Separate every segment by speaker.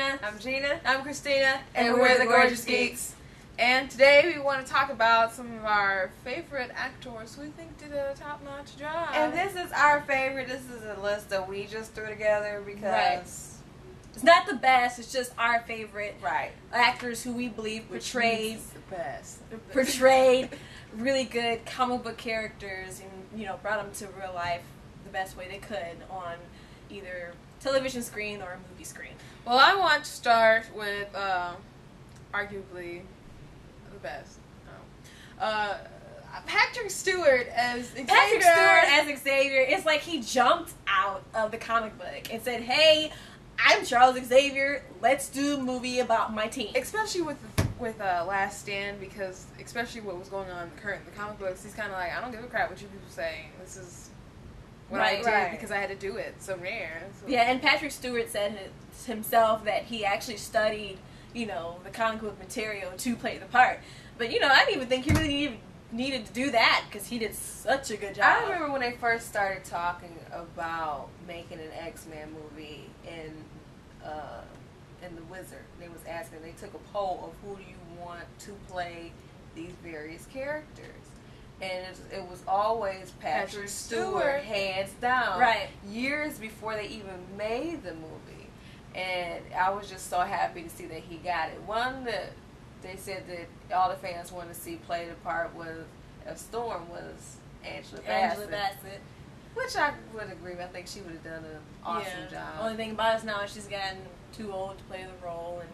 Speaker 1: Gina.
Speaker 2: I'm Gina.
Speaker 1: I'm Christina.
Speaker 2: And we're the Gorgeous Geeks.
Speaker 1: And today we want to talk about some of our favorite actors who we think did a top-notch job.
Speaker 2: And this is our favorite. This is a list that we just threw together because...
Speaker 3: It's not the best, it's just our favorite
Speaker 2: Right.
Speaker 3: actors who we believe portrayed
Speaker 1: the best.
Speaker 3: portrayed really good comic book characters and, brought them to real life the best way they could on either television screen or a movie screen.
Speaker 1: Well, I want to start with arguably the best. Patrick Stewart as Xavier.
Speaker 3: Patrick Stewart as Xavier, it's like he jumped out of the comic book and said, hey, I'm Charles Xavier, let's do a movie about my team.
Speaker 1: Especially with Last Stand, because especially what was going on in the comic books, he's kind of like, I don't give a crap what you people say. This is what I did because I had to do it. So rare. So.
Speaker 3: Yeah, and Patrick Stewart said himself that he actually studied, the comic book material to play the part. But, I didn't even think he really needed to do that because he did such a good job.
Speaker 2: I remember when they first started talking about making an X-Men movie in The Wizard. They was asking, they took a poll of who do you want to play these various characters. And it was always Patrick Stewart, hands down.
Speaker 3: Right.
Speaker 2: Years before they even made the movie. And I was just so happy to see that he got it. One that they said that all the fans wanted to see play the part of Storm was Angela Bassett. Which I would agree with. I think she would have done an awesome job.
Speaker 3: Only thing about it is now she's gotten too old to play the role, and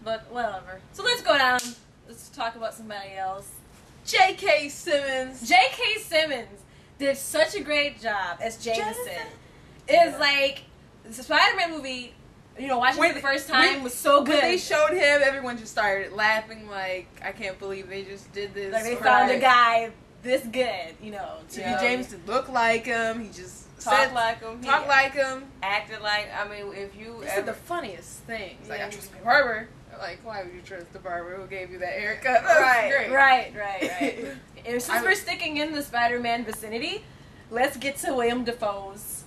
Speaker 3: but whatever. So let's go down. Let's talk about somebody else.
Speaker 1: J.K. Simmons.
Speaker 3: J.K. Simmons did such a great job as Jameson. It's like the Spider-Man movie. Watching it the first time was so good.
Speaker 1: When they showed him, everyone just started laughing like, I can't believe they just did this.
Speaker 3: Like they found a guy this good, to
Speaker 1: be Jameson, look like him. He just
Speaker 2: talk like him.
Speaker 1: Talk like him.
Speaker 2: Acted like, if you
Speaker 1: This is the funniest thing. Like, I trust the barber. Like, why would you trust the barber who gave you that haircut? That's great.
Speaker 3: Right. And since we're sticking in the Spider-Man vicinity, let's get to William Dafoe's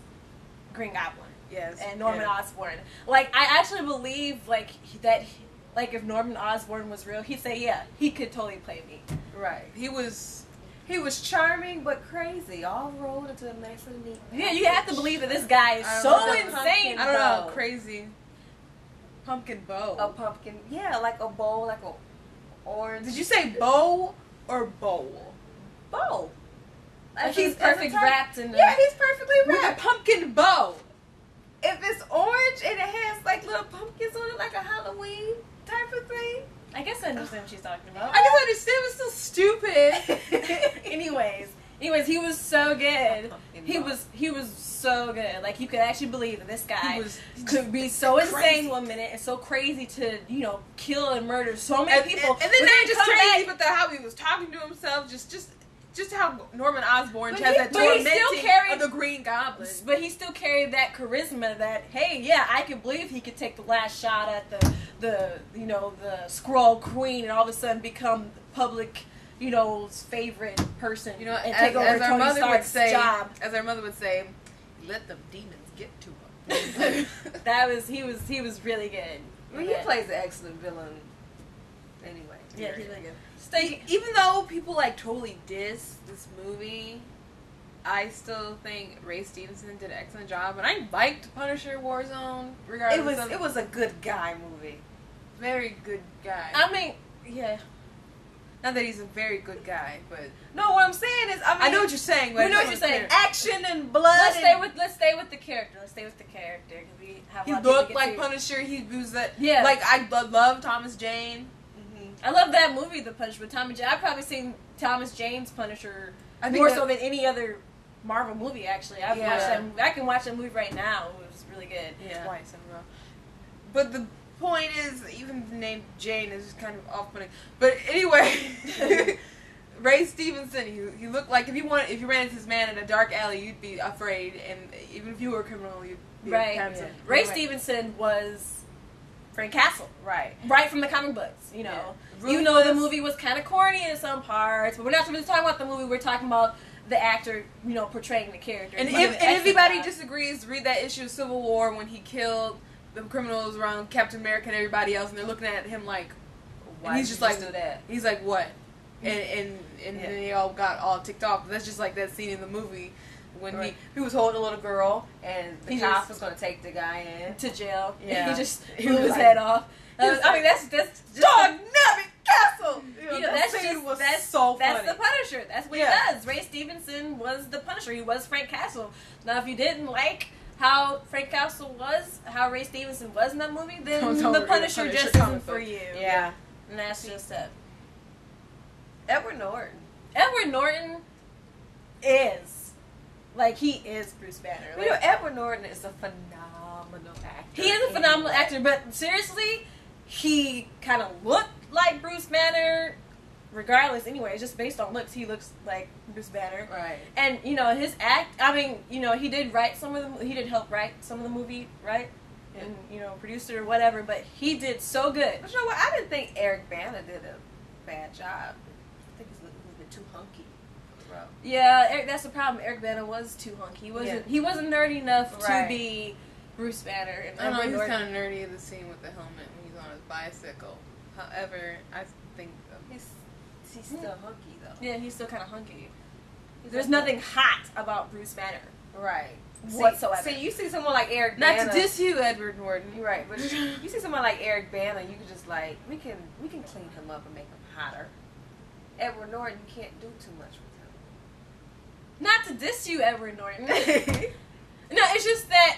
Speaker 3: Green Goblin.
Speaker 1: Yes.
Speaker 3: And Norman Osborn. Like, I actually believe, if Norman Osborn was real, he'd say, yeah, he could totally play me.
Speaker 2: Right. He was charming but crazy, all rolled into a mess of meat.
Speaker 3: Yeah, you have to believe that this guy is so insane.
Speaker 1: I don't know, crazy. Pumpkin bow.
Speaker 2: A pumpkin, yeah, like a bowl, like a orange.
Speaker 1: Did you say bow or bowl?
Speaker 2: Bow.
Speaker 3: Like he's perfect wrapped in.
Speaker 2: Yeah, he's perfectly wrapped.
Speaker 1: With a pumpkin bow.
Speaker 2: If it's orange and it has like little pumpkins on it, like a Halloween type of thing.
Speaker 3: I guess I understand what she's talking about.
Speaker 1: I guess I understand, but still stupid.
Speaker 3: Anyways, he was so good. He was so good. Like, you could actually believe that this guy could be so insane one minute and so crazy to, kill and murder so many people.
Speaker 1: And then not just crazy, but how he was talking to himself, just how Norman Osborn has that tormenting of the Green Goblin.
Speaker 3: But he still carried that charisma that, hey, yeah, I can believe he could take the last shot at the Skrull Queen and all of a sudden become public, favorite person. And take over Tony Stark's job.
Speaker 1: As our mother would say, let them demons get to him.
Speaker 3: He was really good.
Speaker 2: Well, he plays an excellent villain anyway.
Speaker 3: Yeah, he's really good.
Speaker 1: Even though people totally diss this movie, I still think Ray Stevenson did an excellent job, and I liked Punisher Warzone. Regardless,
Speaker 2: it was a good guy movie.
Speaker 1: Very good guy.
Speaker 3: I mean, yeah.
Speaker 1: Not that he's a very good guy, but
Speaker 2: no. What I'm saying is, I
Speaker 1: know what you're saying. But
Speaker 3: we know what you're saying.
Speaker 2: Action and blood.
Speaker 3: Let's stay with the character.
Speaker 1: He looked like Punisher. He was that.
Speaker 3: Yeah.
Speaker 1: Like I love Thomas Jane.
Speaker 3: I love that movie, The Punisher, with Tommy Jane. I've probably seen Thomas Jane's Punisher more so than any other Marvel movie, actually. Watched that movie. I can watch that movie right now. It was really good.
Speaker 1: Yeah. Twice in a row. But the point is, even the name Jane is kind of off-putting. But anyway, Ray Stevenson, he looked like if you ran into this man in a dark alley, you'd be afraid. And even if you were a criminal, you'd be
Speaker 3: Ray Stevenson was Frank Castle.
Speaker 2: Right
Speaker 3: from the comic books, Even though the movie was kind of corny in some parts, but we're not really talking about the movie, we're talking about the actor, portraying the character.
Speaker 1: And if anybody disagrees, read that issue of Civil War when he killed the criminals around Captain America and everybody else, and they're looking at him like,
Speaker 2: Why
Speaker 1: and he's
Speaker 2: did
Speaker 1: just
Speaker 2: you
Speaker 1: like,
Speaker 2: do that?
Speaker 1: he's like, what? And then they all got all ticked off. That's just like that scene in the movie when
Speaker 2: he was holding a little girl, and the cop
Speaker 3: just
Speaker 2: was going to take the guy in
Speaker 3: to jail.
Speaker 2: Yeah.
Speaker 3: He just blew his head off. I mean, that's just
Speaker 1: Dog Nabbit Castle.
Speaker 3: You know, that's
Speaker 1: so funny.
Speaker 3: That's the Punisher. That's what he does. Ray Stevenson was the Punisher. He was Frank Castle. Now, if you didn't like how Frank Castle was, how Ray Stevenson was in that movie, then the Punisher just isn't for you.
Speaker 2: Yeah.
Speaker 3: And that's just it.
Speaker 2: Edward Norton.
Speaker 3: Edward Norton is, like, he is Bruce Banner. Like,
Speaker 2: You know, Edward Norton is a phenomenal actor.
Speaker 3: he is a phenomenal actor, but seriously, he kind of looked like Bruce Banner. Regardless, anyway, just based on looks, he looks like Bruce Banner.
Speaker 2: Right.
Speaker 3: And you know his I mean, you know, he did write some of the. He did help write some of the movie, right?
Speaker 2: Yeah.
Speaker 3: And you know, produced it or whatever. But he did so good.
Speaker 2: But you know what? I didn't think Eric Bana did a bad job. I think he's a little bit too hunky. Bro.
Speaker 3: Yeah, Eric, that's the problem. Eric Bana was too hunky. He wasn't. He wasn't nerdy enough to be Bruce Banner. And
Speaker 1: I know he was kind of nerdy in the scene with the helmet when he's on his bicycle. However, I think
Speaker 2: He's still hunky though.
Speaker 3: Yeah, he's still kind of hunky. There's nothing hot about Bruce Banner.
Speaker 2: Right.
Speaker 3: Whatsoever.
Speaker 2: See, you see someone like Eric
Speaker 1: not
Speaker 2: Bana.
Speaker 1: to diss you, Edward Norton.
Speaker 2: You're right, but you see someone like Eric Bana, you can just like we can clean him up and make him hotter. Edward Norton, you can't do too much with him.
Speaker 3: Not to diss you, Edward Norton. No, it's just that,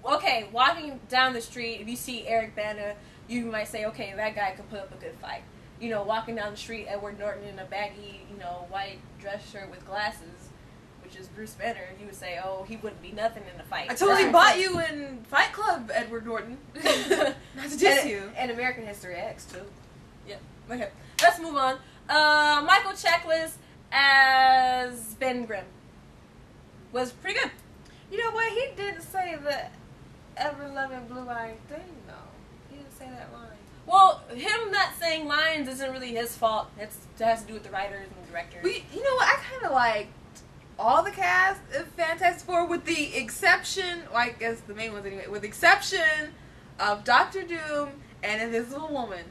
Speaker 3: okay, walking down the street, if you see Eric Bana, you might say, okay, that guy can put up a good fight. You know, walking down the street, Edward Norton in a baggy, you know, white dress shirt with glasses, which is Bruce Banner, you would say, oh, he wouldn't be nothing in a fight.
Speaker 1: I totally bought you in Fight Club, Edward Norton. Not to diss you.
Speaker 2: And American History X, too.
Speaker 3: Yeah, okay. Let's move on. Michael Chiklis as Ben Grimm was pretty good.
Speaker 2: You know what? He didn't say the ever-loving blue-eyed thing, though. He didn't say that line.
Speaker 3: Well, him not saying lines isn't really his fault. It has to do with the writers and the directors.
Speaker 1: You know what? I kind of liked all the cast of Fantastic Four, with the exception, well, I guess the main ones anyway, with the exception of Doctor Doom and Invisible Woman.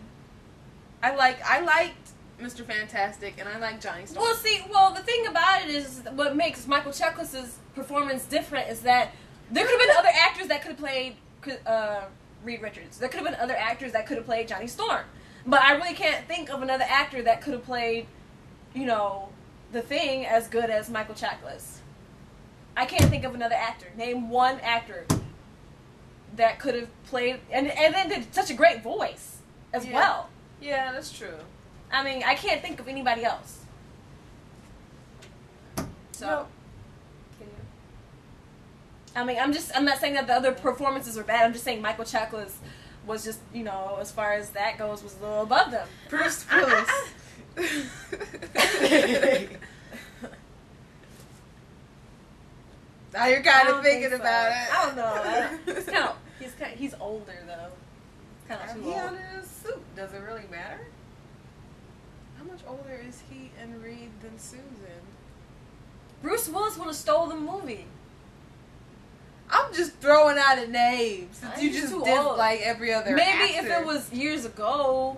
Speaker 1: I liked Mr. Fantastic, and I like Johnny Storm.
Speaker 3: Well, the thing about it is, what makes Michael Chiklis' performance different is that there could have been other actors that could have played Reed Richards. There could have been other actors that could have played Johnny Storm. But I really can't think of another actor that could have played, you know, the Thing as good as Michael Chiklis. I can't think of another actor. Name one actor that could have played, and then did such a great voice as well.
Speaker 2: Yeah, that's true.
Speaker 3: I mean, I can't think of anybody else. So,
Speaker 2: No.
Speaker 3: I mean, I'm not saying that the other performances were bad. I'm just saying Michael Chiklis was just, you know, as far as that goes, was a little above them.
Speaker 1: Bruce Willis. Now you're kind of thinking about it.
Speaker 3: I don't know. He's older though. Kind of too
Speaker 2: He
Speaker 3: old.
Speaker 2: on his suit. Does it really matter?
Speaker 1: How much older is he and Reed than Susan?
Speaker 3: Bruce Willis would have stole the movie.
Speaker 1: I'm just throwing out a name since you
Speaker 3: He's
Speaker 1: just
Speaker 3: too
Speaker 1: did
Speaker 3: old.
Speaker 1: like every other
Speaker 3: Maybe
Speaker 1: actor.
Speaker 3: if it was years ago,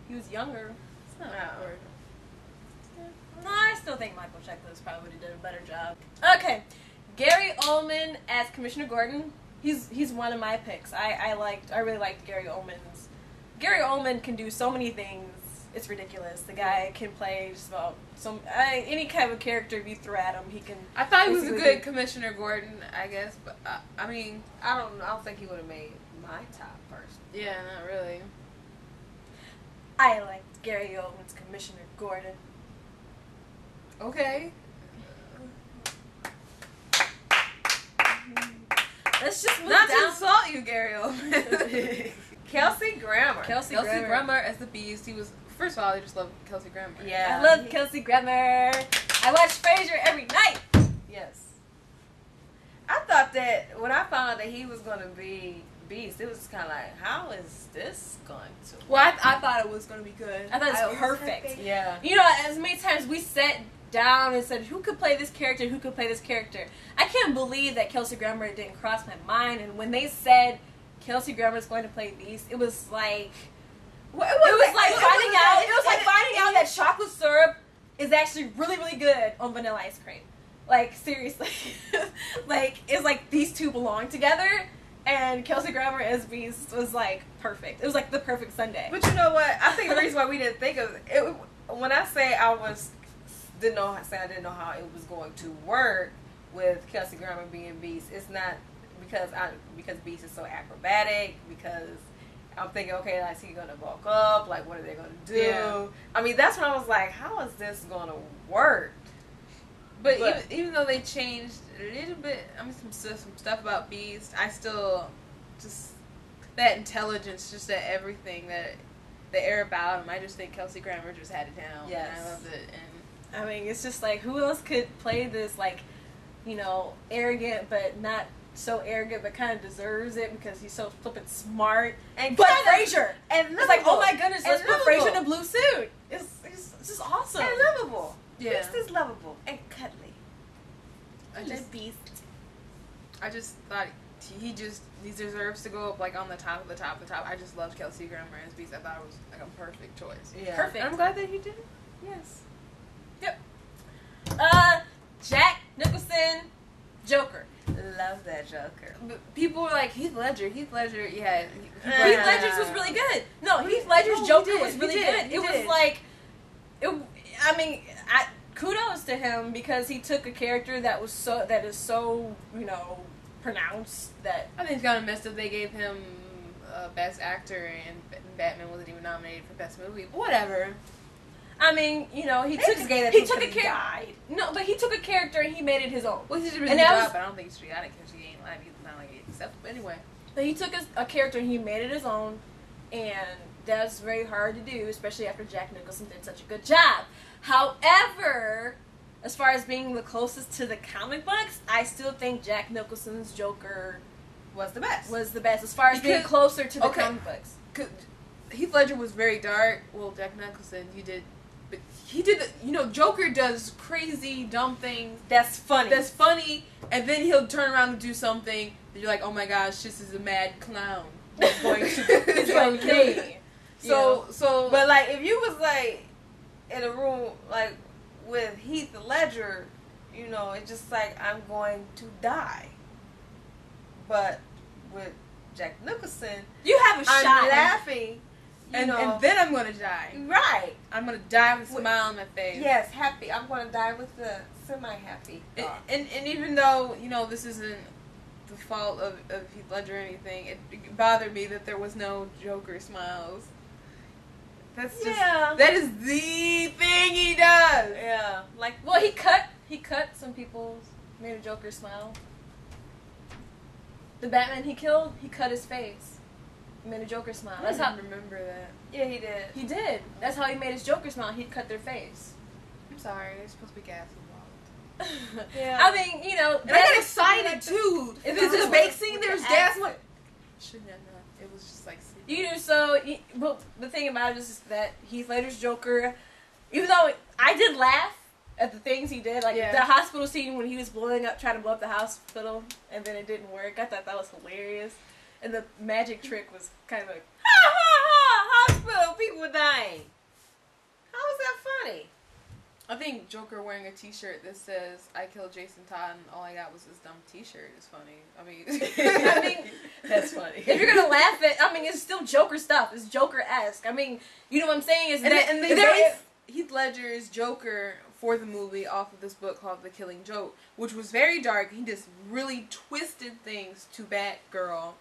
Speaker 3: he was younger.
Speaker 1: It's not
Speaker 2: No.
Speaker 1: important.
Speaker 3: No, I still think Michael Chiklis probably would have done a better job. Okay, Gary Oldman as Commissioner Gordon. He's one of my picks. I really liked Gary Oldman's. Gary Oldman can do so many things. It's ridiculous. The guy can play just about any kind of character if you throw at him, he can.
Speaker 1: I thought he was a
Speaker 3: basically
Speaker 1: good Commissioner Gordon, I guess, but I mean,
Speaker 2: I don't think he would have made my top person.
Speaker 1: yeah, not really.
Speaker 3: I liked Gary Oldman's Commissioner Gordon.
Speaker 1: Okay.
Speaker 3: Let's just move
Speaker 1: Not to
Speaker 3: down.
Speaker 1: insult you, Gary Oldman.
Speaker 2: Kelsey Grammer.
Speaker 3: Kelsey
Speaker 1: Kelsey
Speaker 3: Grammer.
Speaker 1: Grammer as the Beast. He was, first of all, I just love Kelsey Grammer.
Speaker 2: Yeah.
Speaker 3: I love Kelsey Grammer. I watch Frasier every night.
Speaker 2: Yes. I thought that when I found out that he was going to be Beast, it was kind of like, how is this going to?
Speaker 1: Well, I thought it was going to be good.
Speaker 3: I thought it was
Speaker 2: was
Speaker 3: perfect.
Speaker 2: happy. Yeah.
Speaker 3: You know, as many times we said down and said, who could play this character, who could play this character. I can't believe that Kelsey Grammer didn't cross my mind, and when they said Kelsey Grammer's going to play Beast, it was like... It was like finding out that chocolate syrup is actually really, really good on vanilla ice cream. Like, seriously. Like, it's like these two belong together, and Kelsey Grammer as Beast was like perfect. It was like the perfect Sunday.
Speaker 2: But you know what? I think the reason why we didn't think of it, when I say I didn't know how it was going to work with Kelsey Grammer being Beast, it's not because Beast is so acrobatic, because I'm thinking, okay, like, is he gonna bulk up? Like, what are they gonna do?
Speaker 1: Yeah.
Speaker 2: I mean, that's when I was like, how is this gonna work?
Speaker 1: But even though they changed a little bit, I mean, some stuff about Beast, I still just that intelligence, just that everything, that the air about him. I just think Kelsey Grammer just had it down.
Speaker 2: Yes.
Speaker 1: And I loved it. And
Speaker 3: I mean, it's just like, who else could play this, like, you know, arrogant but not so arrogant, but kind of deserves it because he's so flippin' smart.
Speaker 2: And
Speaker 3: but Frasier,
Speaker 2: and
Speaker 3: it's like, oh my goodness, let's put
Speaker 2: lovable.
Speaker 3: Frasier in a blue suit. It's just awesome.
Speaker 2: And lovable.
Speaker 1: Yeah.
Speaker 2: Beast is lovable and cuddly.
Speaker 3: Beast.
Speaker 1: I just thought he deserves to go up, like, on the top of the top of the top. I just loved Kelsey Grammer as Beast. I thought it was like a perfect choice.
Speaker 2: Yeah.
Speaker 3: Perfect.
Speaker 1: And I'm glad that he did it.
Speaker 2: Yes.
Speaker 3: Yep. Jack Nicholson, Joker.
Speaker 2: Love that Joker.
Speaker 1: But people were like, Heath Ledger, yeah.
Speaker 3: Heath Ledger's was really good. No, Heath Ledger's Joker was really good. It was like, I mean, kudos to him because he took a character that is so, you know, pronounced that.
Speaker 1: I think it's kind of messed up. They gave him Best Actor, and Batman wasn't even nominated for Best Movie. Whatever.
Speaker 3: I mean, you know, he took a character. No, but he took a character and he made it his own.
Speaker 1: Well, he did a really good job, but I don't think she got it because she ain't not like acceptable anyway.
Speaker 3: But he took a character and he made it his own, and that's very hard to do, especially after Jack Nicholson did such a good job. However, as far as being the closest to the comic books, I still think Jack Nicholson's Joker
Speaker 2: was the best.
Speaker 3: As far as being closer to the comic books.
Speaker 1: Heath Ledger was very dark. Well, Jack Nicholson, but he did, you know, Joker does crazy, dumb things.
Speaker 2: That's funny.
Speaker 1: And then he'll turn around and do something that you're like, oh my gosh, this is a mad clown. He's going to kill you. So,
Speaker 2: but like, if you was like in a room like with Heath Ledger, you know, it's just like, I'm going to die. But with Jack Nicholson,
Speaker 3: you have a shot.
Speaker 2: I'm laughing.
Speaker 1: And then I'm gonna die.
Speaker 2: Right.
Speaker 1: I'm gonna die with a smile on my face.
Speaker 2: Yes, happy. I'm gonna die with the semi-happy.
Speaker 1: And even though, you know, this isn't the fault of Heath Ledger or anything, it bothered me that there was no Joker smiles. That's just that is the thing he does.
Speaker 2: Yeah. Like,
Speaker 3: well, he cut some people, made a Joker smile. The Batman he killed, he cut his face. He made a Joker smile.
Speaker 1: I don't remember that.
Speaker 2: Yeah, he did.
Speaker 3: He did. That's how he made his Joker smile. He'd cut their face.
Speaker 1: I'm sorry, there's supposed to be gas involved.
Speaker 3: Yeah. I mean, you know,
Speaker 1: and I get excited too. If it's a bake scene, there's gas. What? Shouldn't have known. It was just like.
Speaker 3: But the thing about it is that Heath Ledger's Joker, even though I did laugh at the things he did, like the hospital scene when he was trying to blow up the hospital, and then it didn't work. I thought that was hilarious. And the magic trick was kind of like,
Speaker 2: ha ha ha, hospital, people were dying. How was that funny?
Speaker 1: I think Joker wearing a t-shirt that says, I killed Jason Todd and all I got was this dumb t-shirt is funny.
Speaker 3: I mean,
Speaker 2: that's funny.
Speaker 3: If you're going to laugh at, I mean, it's still Joker stuff. It's Joker-esque. I mean, you know what I'm saying? Is
Speaker 1: Heath Ledger's Joker for the movie off of this book called The Killing Joke, which was very dark. He just really twisted things to Batgirl.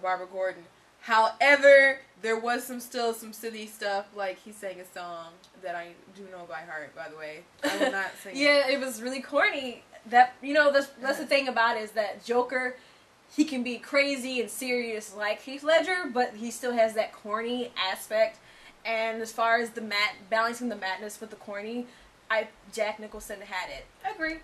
Speaker 1: Barbara Gordon. However, there was still some silly stuff, like he sang a song that I do know by heart, by the way. I will not sing
Speaker 3: it. It was really corny. That, you know, that's the thing about it, is that Joker, he can be crazy and serious like Heath Ledger, but he still has that corny aspect. And as far as balancing the madness with the corny, Jack Nicholson had it.
Speaker 2: I agree.